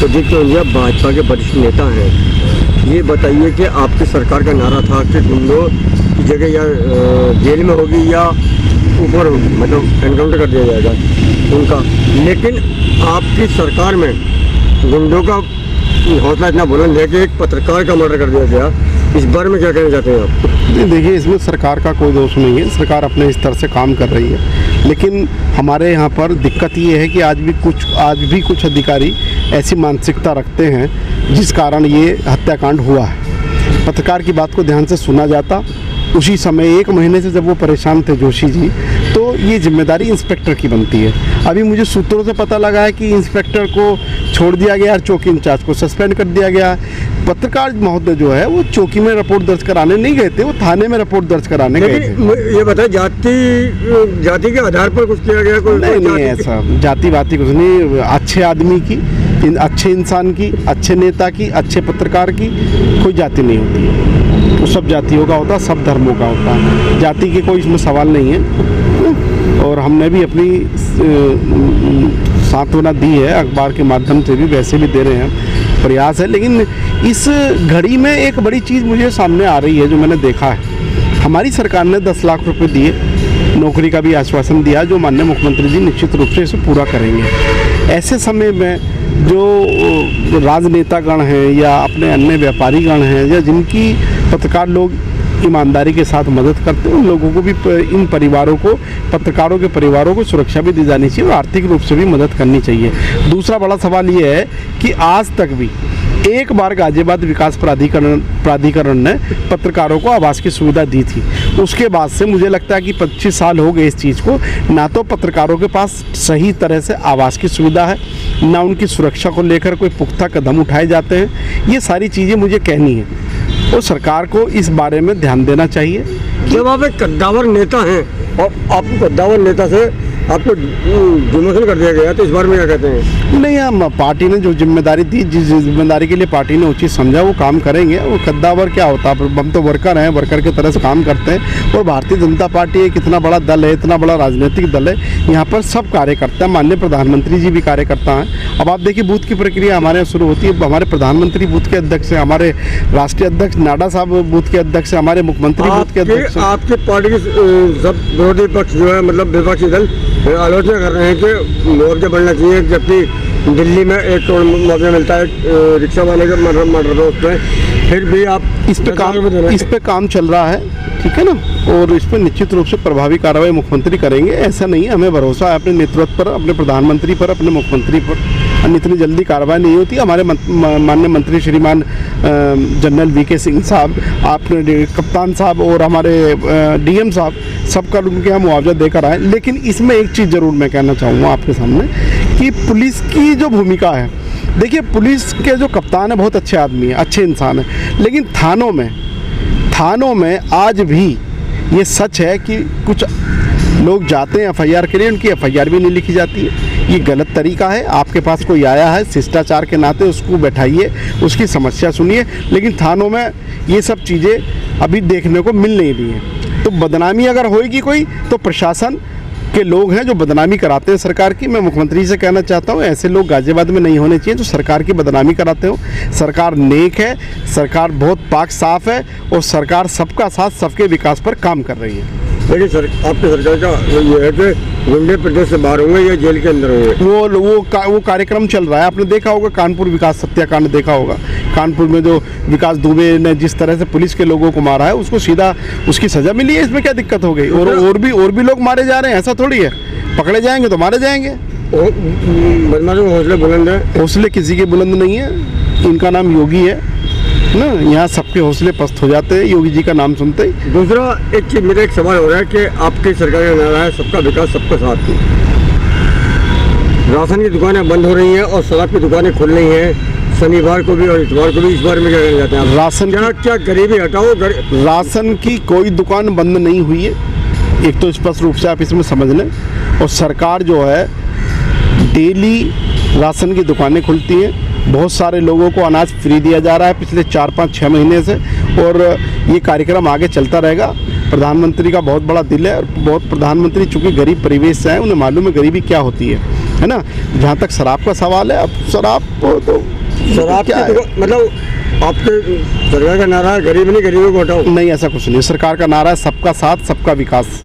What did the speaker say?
प्रदीप तोमर भाजपा के वरिष्ठ नेता हैं। ये बताइए कि आपकी सरकार का नारा था कि गुंडों की जगह या जेल में होगी या ऊपर होगी, मतलब एनकाउंटर कर दिया जाएगा उनका, लेकिन आपकी सरकार में गुंडों का हौसला इतना बुलंद है कि एक पत्रकार का मर्डर कर दिया गया। इस बारे में क्या कहना चाहते हैं आप? देखिए, इसमें सरकार का कोई दोष नहीं है, सरकार अपने स्तर से काम कर रही है, लेकिन हमारे यहाँ पर दिक्कत ये है कि आज भी कुछ अधिकारी ऐसी मानसिकता रखते हैं जिस कारण ये हत्याकांड हुआ है। पत्रकार की बात को ध्यान से सुना जाता, उसी समय 1 महीने से जब वो परेशान थे जोशी जी, तो ये जिम्मेदारी इंस्पेक्टर की बनती है। अभी मुझे सूत्रों से पता लगा है कि इंस्पेक्टर को छोड़ दिया गया और चौकी इंचार्ज को सस्पेंड कर दिया गया। पत्रकार महोदय जो है वो चौकी में रिपोर्ट दर्ज कराने नहीं गए थे, वो थाने में रिपोर्ट दर्ज कराने गए थे। ये बताए जाति के आधार पर कुछ किया गया? कोई नहीं ऐसा जाति वाति कुछ नहीं। अच्छे आदमी की, अच्छे इंसान की, अच्छे नेता की, अच्छे पत्रकार की कोई जाति नहीं होती है। वो सब जातियों का होता है, सब धर्मों का होता है, जाति के कोई इसमें सवाल नहीं है। और हमने भी अपनी सांत्वना दी है, अखबार के माध्यम से भी, वैसे भी दे रहे हैं, प्रयास है। लेकिन इस घड़ी में एक बड़ी चीज़ मुझे सामने आ रही है जो मैंने देखा है। हमारी सरकार ने 10 लाख रुपए दिए, नौकरी का भी आश्वासन दिया, जो माननीय मुख्यमंत्री जी निश्चित रूप से इसे पूरा करेंगे। ऐसे समय में जो राजनेतागण हैं या अपने अन्य व्यापारीगण हैं या जिनकी पत्रकार लोग ईमानदारी के साथ मदद करते हैं, उन लोगों को भी, इन परिवारों को, पत्रकारों के परिवारों को सुरक्षा भी दी जानी चाहिए और आर्थिक रूप से भी मदद करनी चाहिए। दूसरा बड़ा सवाल ये है कि आज तक भी एक बार गाजियाबाद विकास प्राधिकरण ने पत्रकारों को आवास की सुविधा दी थी। उसके बाद से मुझे लगता है कि 25 साल हो गए इस चीज़ को, ना तो पत्रकारों के पास सही तरह से आवास की सुविधा है, ना उनकी सुरक्षा को लेकर कोई पुख्ता कदम उठाए जाते हैं। ये सारी चीज़ें मुझे कहनी है और सरकार को इस बारे में ध्यान देना चाहिए। जब आप एक कद्दावर नेता हैं और आपको कद्दावर नेता से आपको डिमोशन कर दिया गया, तो इस बारे में क्या कहते हैं? नहीं, हम पार्टी ने जो जिम्मेदारी दी, जिस जिम्मेदारी के लिए पार्टी ने उचित समझा, वो काम करेंगे। वो कद्दावर क्या होता है? हम तो वर्कर हैं, वर्कर की तरह से काम करते हैं। और भारतीय जनता पार्टी एक इतना बड़ा दल है, इतना बड़ा राजनीतिक दल है, यहाँ पर सब कार्य करता है। माननीय प्रधानमंत्री जी भी कार्य करता हैं। अब आप देखिए, बूथ की प्रक्रिया हमारे यहाँ शुरू होती है। हमारे प्रधानमंत्री बूथ के अध्यक्ष हैं, हमारे राष्ट्रीय अध्यक्ष नाडा साहब बूथ के अध्यक्ष हैं, हमारे मुख्यमंत्री बूथ के अध्यक्ष हैं। आपके पार्टी के सब विरोधी पक्ष जो है, मतलब विपक्षी दल, आलोचना कर रहे हैं कि मुआवजा बढ़ना चाहिए, जबकि दिल्ली में 1 करोड़ मुआवजा मिलता है रिक्शा वाले के मर्डर दोस्त में। फिर भी आप इस पे काम चल रहा है, ठीक है ना, और इस पर निश्चित रूप से प्रभावी कार्रवाई मुख्यमंत्री करेंगे। ऐसा नहीं है, हमें भरोसा है अपने नेतृत्व पर, अपने प्रधानमंत्री पर, अपने मुख्यमंत्री पर। इतनी जल्दी कार्रवाई नहीं होती। हमारे माननीय मंत्री श्रीमान जनरल वीके सिंह साहब, आपने कप्तान साहब और हमारे डीएम साहब, सबका उनके यहाँ मुआवजा देकर आए। लेकिन इसमें एक चीज़ ज़रूर मैं कहना चाहूँगा आपके सामने कि पुलिस की जो भूमिका है, देखिए, पुलिस के जो कप्तान है बहुत अच्छे आदमी है, अच्छे इंसान है, लेकिन थानों में आज भी ये सच है कि कुछ लोग जाते हैं एफआईआर के लिए, उनकी एफआईआर भी नहीं लिखी जाती है। ये गलत तरीका है। आपके पास कोई आया है, शिष्टाचार के नाते उसको बैठाइए, उसकी समस्या सुनिए, लेकिन थानों में ये सब चीज़ें अभी देखने को मिल नहीं रही हैं। तो बदनामी अगर होएगी कोई, तो प्रशासन के लोग हैं जो बदनामी कराते हैं सरकार की। मैं मुख्यमंत्री से कहना चाहता हूँ, ऐसे लोग गाजियाबाद में नहीं होने चाहिए जो सरकार की बदनामी कराते हो। सरकार नेक है, सरकार बहुत पाक साफ है और सरकार सबका साथ, सबके विकास पर काम कर रही है। देखिए सर, आपकी सरकार का ये है कि गुंडे प्रदेश से बाहर होंगे या जेल के अंदर होंगे, वो कार्यक्रम चल रहा है। आपने देखा होगा कानपुर विकास हत्याकांड देखा होगा। कानपुर में जो विकास दुबे ने जिस तरह से पुलिस के लोगों को मारा है, उसको सीधा उसकी सजा मिली है। इसमें क्या दिक्कत हो गई? और भी लोग मारे जा रहे हैं, ऐसा थोड़ी है पकड़े जाएंगे तो मारे जाएंगे। बदमाशों के हौसले बुलंद है। हौसले किसी के बुलंद नहीं है, इनका नाम योगी है ना। यहाँ सबके हौसले पस्त हो जाते हैं योगी जी का नाम सुनते ही। दूसरा एक चीज, मेरा एक सवाल हो रहा है कि आपकी सरकार का नारा है सबका विकास सबका साथ। राशन की दुकानें बंद हो रही हैं और शराब की दुकानें खुल रही हैं शनिवार को भी और इतवार को भी। इस बारे में क्या कहना चाहते हैं आप? राशन क्या गरीबी हटाओ? राशन की कोई दुकान बंद नहीं हुई है, एक तो स्पष्ट रूप से आप इसमें समझ लें। और सरकार जो है डेली राशन की दुकानें खुलती हैं। बहुत सारे लोगों को अनाज फ्री दिया जा रहा है पिछले 4-5-6 महीने से, और ये कार्यक्रम आगे चलता रहेगा। प्रधानमंत्री का बहुत बड़ा दिल है और प्रधानमंत्री चूँकि गरीब परिवेश से हैं, उन्हें मालूम है गरीबी क्या होती है। है ना। जहाँ तक शराब का सवाल है, अब शराब को तो शराब क्या की है? मतलब आपके सरकार का नारा है गरीब नहीं गरीबों को हटाओ। नहीं, ऐसा कुछ नहीं। सरकार का नारा है सबका साथ सबका विकास।